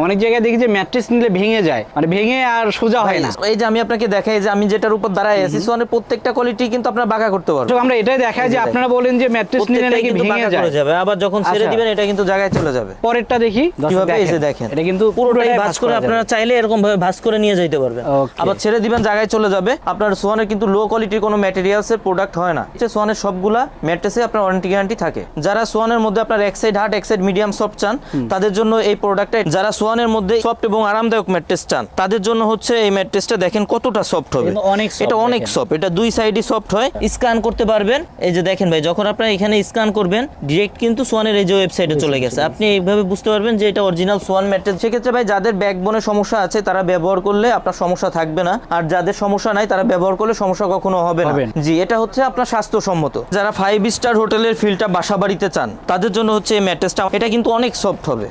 অনেক জায়গায় দেখি যে ম্যাট্রেস নিলে ভেঙে যায়, মানে ভেঙে আর সোজা হয় না। এই যে আমি আপনাকে দেখাই যে আমি যেটার উপর দাঁড়ায় আছি, সোয়ানের প্রত্যেকটা কোয়ালিটি কিন্তু আপনারা বাঁকা করতে পারবেন। তো আমরা এটাই দেখাই যে আপনারা বলেন যে ম্যাট্রেস নিলে নাকি ভেঙে যায়, আবার যখন ছেড়ে দিবেন এটা কিন্তু জায়গায় চলে যাবে। পরেরটা দেখি কিভাবে, এই যে দেখেন এটা কিন্তু পুরোটাই ভাঁজ করে আপনারা চাইলে এরকম ভাবে ভাঁজ করে নিয়ে যাইতে পারবেন। আবার ছেড়ে দিবেন জায়গায় চলে যাবে। আপনার সোয়ানের কিন্তু লো কোয়ালিটির কোনো ম্যাটেরিয়ালসের প্রোডাক্ট হয় না। সোয়ানের সবগুলা ম্যাট্রেসে আপনার ওয়ারেন্টি গ্যারান্টি থাকে। যারা সোয়ানের মধ্যে আপনার এক সাইড হার্ড এক সাইড মিডিয়াম সফট চান তাদের জন্য এই প্রোডাক্টটা। যারা সোয়ানের মধ্যে সফট এবং আরামদায়ক ম্যাট্রেস চান তাদের জন্য হচ্ছে এই ম্যাট্রেসটা। দেখেন কতটা সফট হবে, এটা অনেক সফট, এটা দুই সাইডই সফট হয়। স্ক্যান করতে পারবেন। এই যে দেখেন ভাই, যখন আপনারা এখানে স্ক্যান করবেন ডিরেক্ট কিন্তু সোয়ানের এই যে ওয়েবসাইটে চলে গেছে। আপনি এইভাবে বুঝতে পারবেন যে এটা অরিজিনাল সোয়ান ম্যাট্রেস। সেক্ষেত্রে ভাই যাদের ব্যাকবোনের সমস্যা আছে তারা ব্যবহার করলে আপনার সমস্যা থাকবে না, আর যাদের সমস্যা নাই তারা ব্যবহার করলে সমস্যা কখনো হবে না। জি, এটা হচ্ছে আপনার স্বাস্থ্যসম্মত। যারা 5 স্টার হোটেলের ফিলটা বাসা বাড়িতে চান তাদের জন্য হচ্ছে এই ম্যাট্রেসটা। এটা কিন্তু অনেক সফট হবে,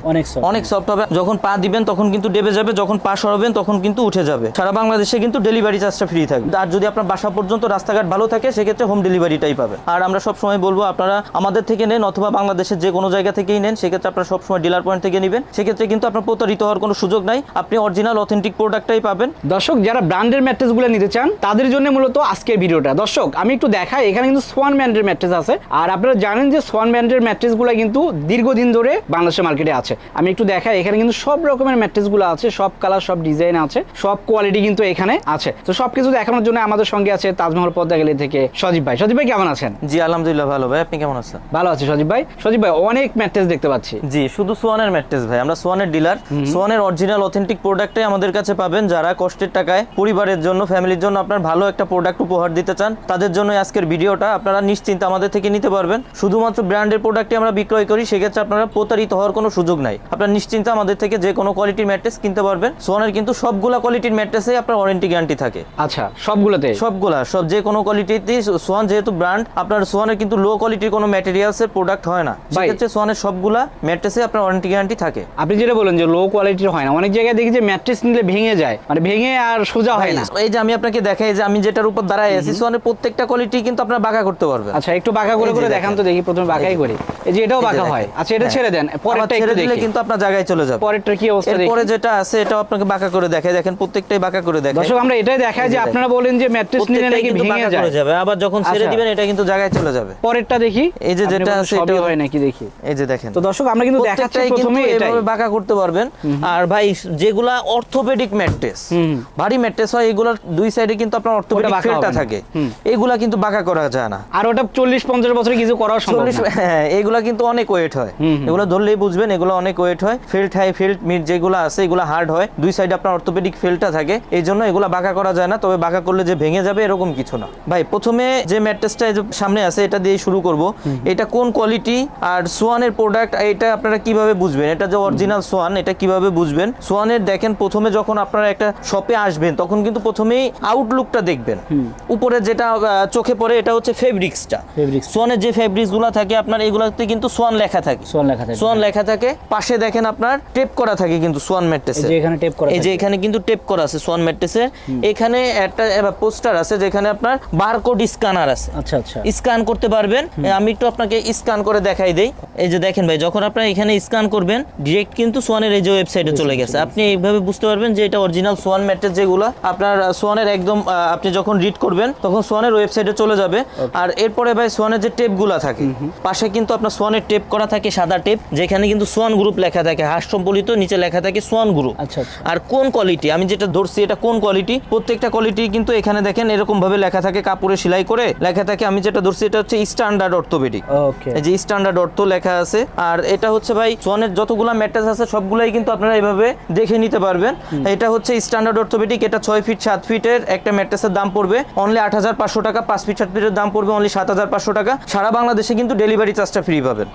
অনেক সফট হবে। যখন পা দিবেন তখন কিন্তু ডেবে যাবে, যখন পা সরাবেন তখন কিন্তু উঠে যাবে। সারা বাংলাদেশে কিন্তু ডেলিভারি চার্জটা ফ্রি থাকবে। আর যদি আপনার বাসা পর্যন্ত রাস্তাঘাট ভালো থাকে সেক্ষেত্রে হোম ডেলিভারিটাই পাবে। আর আমরা সব সময় বলবো আপনারা আমাদের থেকে নেন অথবা বাংলাদেশের যে কোনো জায়গা থেকেই নেন, সেক্ষেত্রে আপনারা সবসময় ডিলার পয়েন্ট থেকে নেবেন। সেক্ষেত্রে কিন্তু আপনার প্রতারিত হওয়ার কোনো সুযোগ নাই, আপনি অরিজিনাল অথেন্টিক প্রোডাক্টটাই পাবেন। দর্শক যারা ব্র্যান্ডের ম্যাট্রেসগুলো নিতে চান তাদের জন্য মূলত আজকের ভিডিওটা। দর্শক আমি একটু দেখাই, এখানে কিন্তু সোয়ান ব্র্যান্ডের ম্যাট্রেস আছে। আর আপনারা জানেন যে সোয়ান ব্র্যান্ডের ম্যাট্রেসগুলো কিন্তু দীর্ঘদিন ধরে বাংলাদেশের মার্কেটে আছে। আমি একটু দেখাই, এখানে কিন্তু সব রকমের ম্যাট্রেসগুলো আছে, সব কালার সব ডিজাইন আছে, সব কোয়ালিটি কিন্তু এখানে আছে। তো সবকিছু দেখানোর জন্য আমাদের সঙ্গে আছে তাজমহল পদ্মা গ্যালারি থেকে সজীব ভাই। সজীব ভাই কেমন আছেন? জি আলহামদুলিল্লাহ ভালো ভাই, আপনি কেমন আছেন? ভালো আছি সজীব ভাই। সজীব ভাই অনেক ম্যাট্রেস দেখতে পাচ্ছি। জি, শুধু সোয়ানের ম্যাট্রেস ভাই, আমরা সোয়ানের ডিলার। সোয়ানের অরিজিনাল অথেন্টিক প্রোডাক্টটাই আমাদের কাছে পাবেন। যারা কষ্টের টাকায় পরিবারের জন্য ফ্যামিলির জন্য আপনার ভালো একটা প্রোডাক্ট উপহার দিতে চান তাদের জন্য আজকের ভিডিওটা। আপনারা নিশ্চিন্তে আমাদের থেকে নিতে পারবেন। শুধুমাত্র ব্র্যান্ডের প্রোডাক্টই আমরা বিক্রয় করি, সেক্ষেত্রে আপনারা প্রতারিত হওয়ার কোনো সুযোগ নাই। আপনারা নিশ্চিন্তে আমাদের থেকে যে কোনো কোয়ালিটির ম্যাট্রেস কিনতে পারবেন। সোয়ানের কিন্তু সবগুলা কোয়ালিটির ম্যাট্রেসে আপনার ওয়ারেন্টি গ্যারান্টি থাকে। আচ্ছা, সবগুলোতে? সবগুলা, সব যে কোনো কোয়ালিটিতে। সোয়ান যেহেতু ব্র্যান্ড, আপনার সোয়ানের কিন্তু লো কোয়ালিটির কোনো ম্যাটেরিয়ালসের প্রোডাক্ট হয় না। সেক্ষেত্রে সোয়ানের সবগুলা ম্যাট্রেসে আপনার ওয়ারেন্টি গ্যারান্টি থাকে। আপনি যেটা বলেন যে লো কোয়ালিটির হয় না, অনেক জায়গায় দেখি যে ম্যাট্রেস নিলে ভেঙে যায়, মানে ভেঙে আর সোজা হয় না। এই যে আমি আপনাকে দেখাই যে আমি যেটার উপর দাঁড়ায় আছি, সোয়ানের প্রত্যেকটা কোয়ালিটি কিন্তু আপনারা বাঁকা করতে পারবেন। আচ্ছা, একটু বাঁকা করে করে দেখান তো দেখি। প্রথমে বাঁকাই করি, এই যে এটাও বাঁকা হয়। আচ্ছা, এটা ছেড়ে দেন, পরেরটা একটু দেখি। কিন্তু আপনার জায়গায় চলে যাবে। পরেরটা কি অবস্থা দেখি। পরে যেটা আছে এটাও আপনাকে বাঁকা করে দেখাই। দেখেন প্রত্যেকটাই বাঁকা করে দেখাই। দর্শক আমরা এটাই দেখাই যে আপনারা বলেন যে ম্যাট্রেস নিলে নাকি ভেঙে যায়, আবার যখন ছেড়ে দিবেন এটা কিন্তু জায়গায় চলে যাবে। পরেরটা দেখি, এই যে যেটা আছে এটা হয় নাকি দেখি। এই যে দেখেন। তো দর্শক আমরা কিন্তু দেখাচ্ছি প্রথমে এটাই বাঁকা করতে পারবেন। আর ভাই যেগুলা অর্থোপেডিক ম্যাট্রেস, ভারী ম্যাট্রেস হয়, এগুলোর দুই সাইডে কিন্তু আপনার অর্থোপেডিক ফিলটা থাকে, এগুলা কিন্তু বাঁকা করা যায় না। আর ওটা 40-50 বছরে কিছু করা সম্ভব না। হ্যাঁ, এগুলা কিন্তু অনেক ওয়েট হয়। এগুলো ধরলেই বুঝবেন এগুলো অনেক ওয়েট হয়। ফিল্ড হাই ফিল্ড মিড যেগুলো আছে এগুলো হার্ড হয়, দুই সাইডে আপনার অর্থোপেডিক ফিলটা থাকে, এই জন্য এগুলো বাঁকা করা যায় না। তবে বাঁকা করলে যে ভেঙে যাবে এরকম কিছু না। ভাই প্রথমে যে ম্যাট্রেসটা সামনে আছে এটা দিয়ে শুরু করব। এটা কোন কোয়ালিটি আর সোয়ানের প্রোডাক্ট এটা আপনারা কিভাবে বুঝবেন, এটা যে অরিজিনাল সোয়ান এটা কিভাবে বুঝবেন? সোয়ানের দেখেন প্রথমে যখন আপনারা একটা শপে আসবেন তখন কিন্তু প্রথমেই আউটলুকটা দেখবেন। উপরে যেটা চোখে পড়ে এটা হচ্ছে ফেব্রিক্সটা। সোয়ানের যে ফেব্রিক্সগুলো থাকে আপনার এগুলোতে কিন্তু সোয়ান লেখা থাকে, সোয়ান লেখা থাকে। পাশে দেখেন আপনার টেপ করা থাকে কিন্তু সোয়ান ম্যাট্রেসে, এই যে এখানে কিন্তু টেপ করা আছে সোয়ান ম্যাট্রেসের। এখানে একটা পোস্টার আছে যেখানে আপনার বারকোড স্ক্যানার আছে। আচ্ছা আচ্ছা, স্ক্যান করতে পারবেন। আমি একটু আপনাকে স্ক্যান করে দেখাই দেই। এই যে দেখেন ভাই, যখন আপনারা এখানে স্ক্যান করবেন ডিরেক্ট কিন্তু সোয়ানের এই যে ওয়েবসাইটে চলে গেছে। আপনি এইভাবে বুঝতে পারবেন যে এটা অরিজিনাল সোয়ান ম্যাট্রেস। যেগুলো আপনার সোয়ানের একদম আপনি যখন রিড করবেন তখন সোয়ানের ওয়েবসাইটে চলে যাবে। আর এরপরে ভাই সোয়ানের যে টেপগুলো থাকে পাশে কিন্তু আপনার সোয়ানের টেপ করা থাকে, সাদা টেপ, যেখানে কিন্তু সোয়ান গ্রুপ লেখা থাকে, হাস সম্বলিত, নিচে লেখা থাকে সোয়ান গ্রুপ। আচ্ছা, আর কোন কোয়ালিটি আমি যেটা ধরছি এটা কোন কোয়ালিটি, প্রত্যেকটা কোয়ালিটি কিন্তু এখানে দেখেন এরকম ভাবে লেখা থাকে, কাপড়ে সেলাই করে লেখা থাকে। আমি যেটা ধরছি এটা হচ্ছে স্ট্যান্ডার্ড অর্থোপেডিক, এই যে স্ট্যান্ডার্ড অর্থ লেখা আছে। আর এটা হচ্ছে ভাই সোয়ানের যতগুলা ম্যাট্রেস আছে সবগুলাই কিন্তু আপনারা এইভাবে দেখে নিতে পারবেন। এটা হচ্ছে স্ট্যান্ডার্ড অর্থোপেডিক। এটা 6 ফিট 7 ফিটের একটা ম্যাট্রেসের দাম পড়বে অনলি 8,500 টাকা। 5 ফিট 7 ফিটের দাম পড়বে অনলি 7,500 টাকা। সারা বাংলাদেশে কিন্তু ডেলিভারি চার্জটা ফ্রি পাবেন।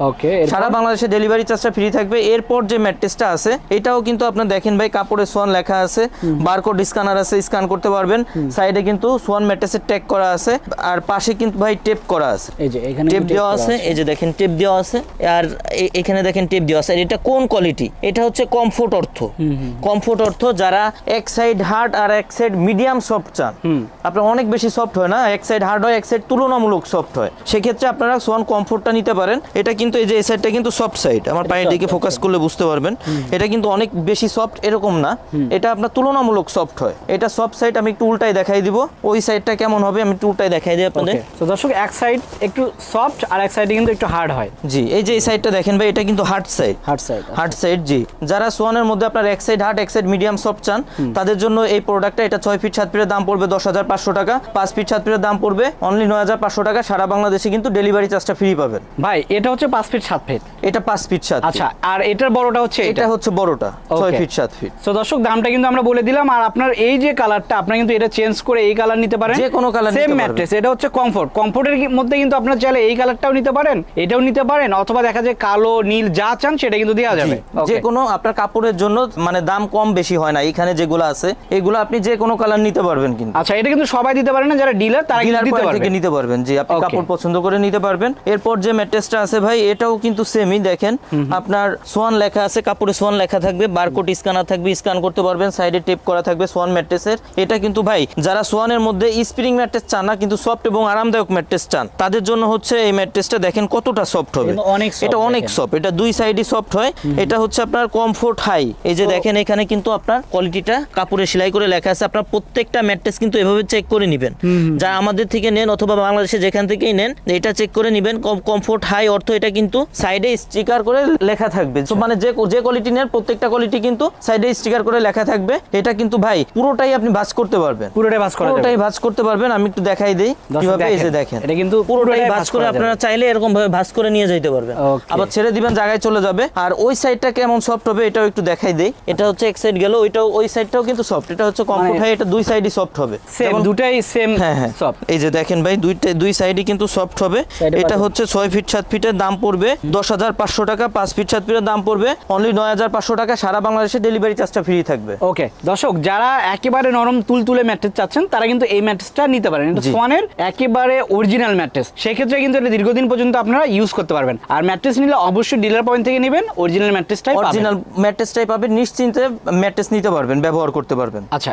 সারা বাংলাদেশে ডেলিভারি চার্জটা ফ্রি থাকবে। এরপর যে ম্যাট্রেসটা আছে এটাও কিন্তু আপনার দেখেন ভাই কাপড়ে সোয়ান লেখা আছে, বারকোড স্ক্যানার আছে, স্ক্যান করতে পারবেন। সাইডে কিন্তু সোয়ান ম্যাট্রেসের ট্যাগ করা আছে, আর পাশে কিন্তু ভাই টেপ করা আছে, এই যে এখানে টেপ দেওয়া আছে। এই যে দেখেন টেপ দেওয়া আছে, আর এখানে দেখেন টেপ দেওয়া আছে। এটা কোন কোয়ালিটি? এটা হচ্ছে কমফোর্ট অর্থ। কমফোর্ট অর্থ যারা এক সাইড হার্ড আর এক সাইড মিডিয়াম সফট চান, আপনার অনেক বেশি সফট হয় না, এক সাইড হার্ড হয় এক সাইড তুলনামূলক সফট হয়, সেক্ষেত্রে আপনারা সোয়ান কমফোর্টটা নিতে পারেন। এটা কিন্তু এই যে এই সাইডটা কিন্তু সফট সাইড, আমার পায়ের দিকে ফোকাস করলে বুঝতে পারবেন। এটা কিন্তু অনেক বেশি সফট এরকম না, এটা আপনার তুলনামূলক সফট হয়। এটা সফট সাইড আমি একটু উল্টাই দেখাই দিব, ওই সাইডটা কেমন হবে আমি একটু উল্টাই দেখাই দিই আপনাদের। তো দর্শক এক সাইড একটু সফট আর এক সাইডে কিন্তু একটু হার্ড হয়। জি, এই যে এই সাইডটা দেখেন ভাই, এটা কিন্তু হার্ড সাইড। হার্ড সাইড, জি। যারা সোয়ানের মধ্যে আপনার এক সাইড হার্ড এক সাইড মিডিয়াম সফট চান তাদের জন্য এই প্রোডাক্টটা, এটা 6 ফিট 7 ফিটের দাম পড়বে 10,500 টাকা, 5 ফিট 7 ফিটের দাম পড়বে অনলি 9,500 টাকা। সারা বাংলাদেশে কিন্তু ডেলিভারি চার্জটা ফ্রি পাবেন। ভাই এটা হচ্ছে 5 ফিট 7 ফিট, এটা 5 ফিট 7 ফিট। আচ্ছা, আর এটার বড়টা হচ্ছে এটা হচ্ছে বড়টা 6 ফিট 7 ফিট। সো দর্শক দামটা কিন্তু আমরা বলে দিলাম। আর আপনার এই যে কালারটা, আপনারা কিন্তু এটা চেঞ্জ করে এই কালার নিতে পারেন, যে কোনো কালার নিতে সেম পারবেন। ম্যাট্রেস, এটা হচ্ছে কমফোর্টের মধ্যে কিন্তু আপনারা চাইলে এই কালারটাও নিতে পারেন, এটাও নিতে পারেন, অথবা দেখা যায় কালো নীল যা চান সেটা কিন্তু দেওয়া যাবে। যে কোনো আপনার কাপড়ের জন্য মানে দাম কম বেশি হয় না, এখানে যেগুলো আছে এগুলো আপনি যে কোনো কালার নিতে পারবেন কিন্তু। আচ্ছা, এটা কিন্তু সবাই দিতে পারে না, যারা ডিলার তারা কিন্তু দিতে পারবে, থেকে নিতে পারবেন। জি, আপনি কাপড় পছন্দ করে নিতে পারবেন। এরপর যে ম্যাট্রেসটা আছে ভাই, এটাও কিন্তু সেমই। দেখেন আপনার সোয়ান লেখা আছে, কাপড়ে সোয়ান লেখা থাকবে, বারকোড স্ক্যানার থাকবে, স্ক্যান করতে পারবেন, সাইডে টেপ করা থাকবে সোয়ান ম্যাট্রেসের। এটা কিন্তু ভাই যারা সোয়ানের মধ্যে স্প্রিং ম্যাট্রেস চান না, কিন্তু সফট এবং আরামদায়ক ম্যাট্রেস চান, তাদের জন্য হচ্ছে এই ম্যাট্রেসটা। দেখেন কতটা সফট হবে, এটা অনেক সফট, এটা দুই সাইডই সফট হয়। এটা হচ্ছে আপনার কমফোর্ট হাই। এই যে দেখেন এখানে কিন্তু আপনার কোয়ালিটিটা কাপড়ে সেলাই করে লেখা আছে। আপনার প্রত্যেকটা ম্যাট্রেস কিন্তু এভাবে চেক করে নেবেন, যা আমাদের থেকে নেন অথবা বাংলাদেশে যেখান থেকেই নেন, এটা চেক করে নেবেন। কমফোর্ট হাই অর্থ এটা কিন্তু সাইডে স্টিকার করে লেখা থাকবে। মানে যে কোয়ালিটি নেন প্রত্যেকটা কোয়ালিটি কিন্তু সাইডে স্টিকার করে লেখা থাকবে। এটা কিন্তু ভাই পুরোটাই আপনি ভাঁজ করতে পারবেন, পুরোটাই ভাঁজ করতে পারবেন। আমি একটু দেখাই দেই কিভাবে। এই যে দেখেন এটা কিন্তু পুরোটাই ভাঁজ করে আপনারা চাইলে এরকম ভাবে ভাঁজ করে নিয়ে যেতে পারবেন, আবার ছেড়ে দিবেন জায়গায় চলে যাবে। আর ওই সাইডটা কেমন সফট হবে এটাও একটু দেখাই দেই। এটা হচ্ছে এক সাইড গেল, ওইটাও ওই সাইডটাও কিন্তু সফট। এটা হচ্ছে কমফোর্ট হাই, এটা দুই সাইডই সফট হবে, সেম দুটাই সেম সফট। এই যে দেখেন ভাই দুই সাইডই কিন্তু সফট হবে। এটা হচ্ছে 6 ফিট 7 ফিটের দাম পড়বে 10,500 টাকা, 5 ফিট 7 ফিটের দাম পড়বে অনলি 9,500 টাকা। সারা বাংলাদেশে ডেলিভারি চার্জটা ফ্রি থাকবে। ওকে দর্শক, যারা একেবারে নরম তুলতুলে ম্যাট্রেস চাচ্ছেন তারা কিন্তু এই ম্যাট্রেসটা নিতে পারেন। এটা সোয়ানের একেবারে অরিজিনাল ম্যাট্রেস, সেক্ষেত্রে কিন্তু এটা দীর্ঘদিন পর্যন্ত আপনারা ইউজ করতে পারবেন। আর ম্যাট্রেস নিলে অবশ্যই ডিলার পয়েন্ট থেকে নেবেন, অরিজিনাল ম্যাট্রেসটাই পাবেন, নিশ্চিন্তে ম্যাট্রেস নিতে পারবেন, ব্যবহার করতে পারবেন। আচ্ছা,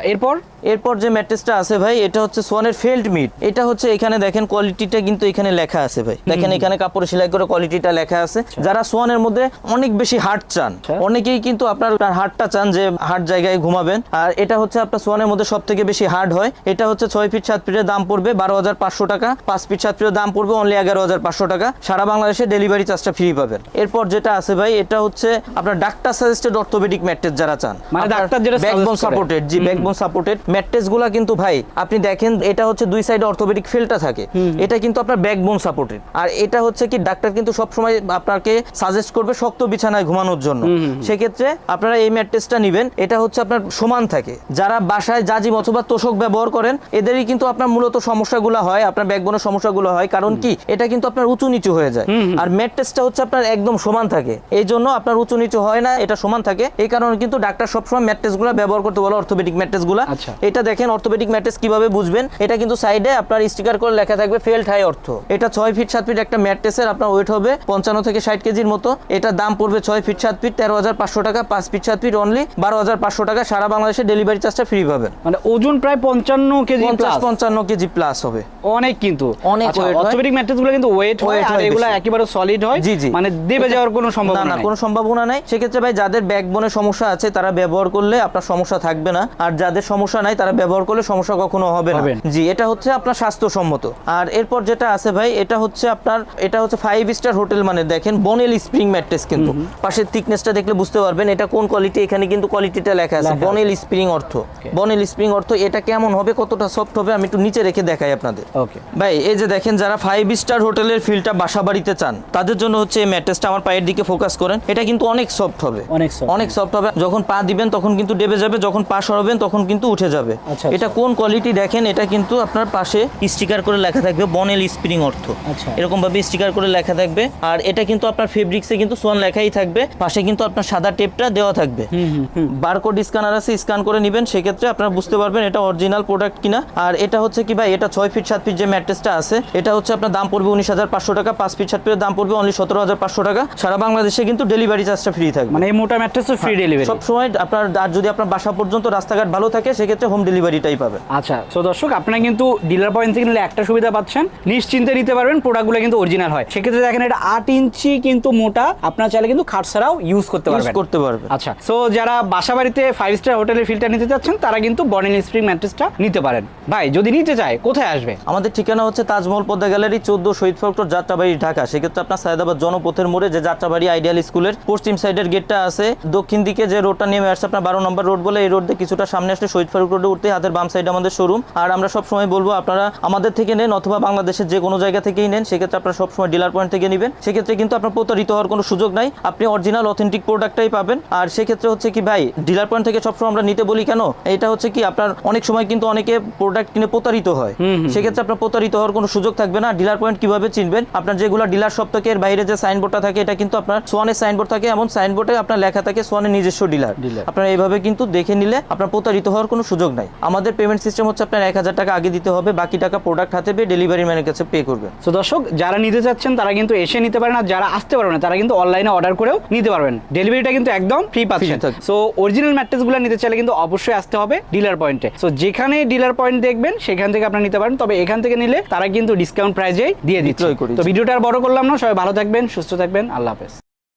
এরপর যে ম্যাট্রেসটা আছে ভাই, এটা হচ্ছে সোয়ানের ফেল্ট মিড। এটা হচ্ছে এখানে দেখেন কোয়ালিটিটা কিন্তু এখানে লেখা আছে ভাই, দেখেন এখানে কাপড়ে সেলাই করে কোয়ালিটিটা লেখা আছে। যারা সোয়ানের মধ্যে অনেক বেশি হার্ড চান, অনেকেই কিন্তু আপনার হার্ডটা চান যে হার্ড জায়গায় ঘুমাবেন, আর এটা হচ্ছে আপনার সোয়ানের মধ্যে সব থেকে বেশি হার্ড হয়। এটা হচ্ছে 6 ফিট 7 ফিটের দাম পড়বে 12,500 টাকা, 5 ফিট 7 ফিটের দাম পড়বে অনলি 11,500 টাকা। সারা বাংলাদেশে ডেলিভারি চার্জটা ফ্রি পাবেন। এরপর যেটা আছে ভাই, এটা হচ্ছে আপনার ডাক্তার সাজেস্টেড অর্থোপেডিক ম্যাট্রেস যারা চান, মানে ডাক্তার যেটা ব্যাকবোন সাপোর্টেড। জি, ব্যাকবোন সাপোর্টেড ম্যাট্রেসগুলো কিন্তু ভাই আপনি দেখেন এটা হচ্ছে দুই সাইডে অর্থোপেডিক ফিলটা থাকে, এটা কিন্তু আপনার ব্যাকবোন সাপোর্টেড। আর এটা হচ্ছে কি ডাক্তার কিন্তু সব সময় আপনাকে সাজেস্ট করবে শক্ত বিছানায় ঘুমানোর জন্য, সেক্ষেত্রে আপনারা এই ম্যাট্রেসটা নেবেন। এটা হচ্ছে আপনার সমান থাকে। যারা বাসায় জাজিম অথবা তোষক ব্যবহার করেন এদেরই কিন্তু আপনার মূলত সমস্যাগুলো হয়, আপনার ব্যাকবোনের সমস্যাগুলো হয়, কারণ কি এটা কিন্তু আপনার উঁচু নিচু হয়ে যায়। আর ম্যাট্রেসটা হচ্ছে আপনার একদম সমান থাকে, এই জন্য আপনার উঁচু নিচু হয় না, এটা সমান থাকে। এই কারণে কিন্তু ডাক্তার সবসময় ম্যাট্রেসগুলো ব্যবহার করতে বলে, অর্থোপেডিক ম্যাট্রেসগুলো। এটা দেখেন অর্থোপেডিক ম্যাট্রেস কিভাবে বুঝবেন, এটা কিন্তু সাইডে আপনার স্টিকার করে লেখা থাকবে ফেল্ট হাই অর্থ। এটা 6 ফিট 7 ফিট একটা ম্যাট্রেসের আপনার ওয়েট হবে 55 থেকে 60 কেজির মতো। এটার দাম পড়বে 6 ফিট 7 ফিট 13,500 টাকা, 5 ফিট 7 ফিট অনলি 12,500 টাকা। সারা বাংলাদেশে ডেলিভারি চার্জটা ফ্রি পাবেন। মানে ওজন প্রায় 55 কেজি, 55 কেজি প্লাস হবে, অনেক কিন্তু অনেক ওয়েট। অর্থোপেডিক ম্যাট্রেসগুলো কিন্তু ওয়েট হয় আর এগুলো একেবারে সলিড হয়, মানে দেবে যাওয়ার কোনো সম্ভাবনা না, কোনো সম্ভাবনা নাই। সেক্ষেত্রে ভাই যাদের ব্যাকবোনের সমস্যা আছে তারা ব্যবহার করলে আপনার সমস্যা থাকবে না, আর যাদের সমস্যা নাই তারা ব্যবহার করলে সমস্যা কখনো হবে না। জি, এটা হচ্ছে আপনার স্বাস্থ্যসম্মত। আর এরপর যেটা আছে ভাই, এটা হচ্ছে 5 স্টার হোটেল, মানে দেখেন বনেল স্প্রিং ম্যাট্রেস, কিন্তু পাশের থিকনেসটা দেখলে বুঝতে পারবেন এটা কোন কোয়ালিটি। এখানে কিন্তু কোয়ালিটিটা লেখা আছে বনেল স্প্রিং অর্থ, বনেল স্প্রিং অর্থ। এটা কেমন হবে, কতটা সফট হবে আমি একটু নিচে রেখে দেখাই আপনাদের। ভাই এই যে দেখেন যারা 5 স্টার হোটেলের ফিলটা বাসা বাড়িতে চান তাদের জন্য হচ্ছে এই ম্যাট্রেসটা। আমার পায়ের দিকে ফোকাস করেন, এটা কিন্তু অনেক সফট হবে, অনেক সফট হবে। যখন পা দিবেন তখন কিন্তু ডেবে যাবে, যখন পা সরাবেন তখন কিন্তু উঠে যাবে। এটা কোন কোয়ালিটি দেখেন, এটা কিন্তু আপনার পাশে স্টিকার করে লেখা থাকবে বনেল স্প্রিং অর্থ, এরকম ভাবে স্টিকার করে লেখা থাকবে। আর এটা কিন্তু আপনার ফেব্রিক্সে কিন্তু সোয়ান লেখাই থাকবে, পাশে কিন্তু আপনার সাদা টেপটা দেওয়া থাকবে। বারকোড স্ক্যানার আছে, স্ক্যান করে নেবেন, সেক্ষেত্রে আপনারা বুঝতে পারবেন এটা অরিজিনাল প্রোডাক্ট কিনা। আর এটা হচ্ছে কি ভাই, এটা 6 ফিট 7 ফিট যে ম্যাট্রেসটা আছে এটা হচ্ছে আপনার দাম পড়বে 19,500 টাকা, 5 ফিট 7 ফিটের দাম পড়বে অনলি 17,500 টাকা। সারা বাংলাদেশে কিন্তু ডেলিভারি চার্জটা ফ্রি থাকবে, মানে এই মোটা ম্যাট্রেসও ফ্রি ডেলিভারি সব সময় আপনার। আর যদি আপনার বাসা পর্যন্ত রাস্তাঘাট ভালো থাকে সেক্ষেত্রে হোম ডেলিভারিটাই পাবে। আচ্ছা, তো দর্শক আপনারা কিন্তু ডিলার পয়েন্ট থেকে নিলে একটা সুবিধা পাচ্ছেন, নিশ্চিন্তে নিতে পারবেন, প্রোডাক্টগুলো কিন্তু অরিজিনাল হয়। সেক্ষেত্রে দেখেন এটা 8 ইঞ্চি কিন্তু মোটা, আপনারা চাইলে কিন্তু খাট ছাড়াও ইউজ করতে করতে পারবে। আচ্ছা, সো যারা বাসাবাড়িতে 5 স্টার হোটেলের ফিলটা নিতে চাচ্ছেন তারা কিন্তু বর্নিল স্প্রিং ম্যাট্রেসটা নিতে পারেন। ভাই যদি নিতে চায় কোথায় আসবে? আমাদের ঠিকানা হচ্ছে তাজমহল পদ্মা গ্যালারি 14 শহীদ ফ্যাক্টর যাত্রাবাড়ি ঢাকা। সেক্ষেত্রে আপনার সায়দাবাদ জনপথের মোড়ে যে যাত্রাবাড়ি আইডিয়াল স্কুলের পশ্চিম সাইডের গেটটা আছে, দক্ষিণ দিকে যে রোডটা নেমে আসছে আপনার 12 নম্বর রোড বলে, এই রোড দিয়ে কিছুটা সামনে আসলে শহীদ ফারুক রোডে উঠতে হাতের বাম সাইডে আমাদের শোরুম। আর আমরা সবসময় বলবো আপনারা আমাদের থেকে নেন অথবা বাংলাদেশের যে কোনো জায়গা থেকেই নেন, সেক্ষেত্রে আপনারা সবসময় ডিলার পয়েন্ট থেকে নেবেন। সেক্ষেত্রে কিন্তু আপনার প্রতারিত হওয়ার কোনো সুযোগ নাই, আপনি অরিজিনাল অথেন্টিক প্রোডাক্টটাই পাবেন। আর সেক্ষেত্রে হচ্ছে কি ভাই, ডিলার পয়েন্ট থেকে সবসময় আমরা নিতে বলি কেন, এটা হচ্ছে কি আপনার অনেক সময় কিন্তু অনেকে প্রোডাক্ট কিনে প্রতারিত হয়, সেক্ষেত্রে আপনার প্রতারিত হওয়ার কোনো সুযোগ থাকবে না। ডিলার পয়েন্ট কিভাবে চিনবেন, আপনার যেগুলো ডিলার সপ্তাহের বাইরে যে সাইনবোর্ডটা থাকে এটা কিন্তু আপনার সোয়ানের সাইনবোর্ড থাকে, এমন সাইনবোর্ডে আপনার লেখা থাকে সোয়ানের নিজস্ব ডিলার। আপনারা এইভাবে কিন্তু দেখে নিলে আপনার প্রতারিত হওয়ার কোনো সুযোগ নাই। আমাদের পেমেন্ট সিস্টেম হচ্ছে আপনার 1000 টাকা আগে দিতে হবে, বাকি টাকা প্রোডাক্ট হাতে পেয়ে ডেলিভারি ম্যানের কাছে পে করবে। তো দর্শক যারা নিতে চাচ্ছেন তারা কিন্তু এসে নিতে পারেন, আর যারা আসতে পারবেন না তারা কিন্তু অনলাইনে অর্ডার করেও নিতে পারবেন। ডেলিভারিটা কিন্তু একদম ফ্রি পাচ্ছেন। সো অরিজিনাল ম্যাট্রেসগুলো নিতে চাইলে কিন্তু অবশ্যই আসতে হবে ডিলার পয়েন্টে। সো যেখানে ডিলার পয়েন্ট দেখবেন সেখান থেকে আপনারা নিতে পারেন, তবে এখান থেকে নিলে তারা কিন্তু ডিসকাউন্ট প্রাইজেই দিয়ে দিচ্ছে। তো ভিডিওটা আর বড় করলাম না, সবাই ভালো থাকবেন, সুস্থ থাকবেন, আল্লাহ হাফেজ।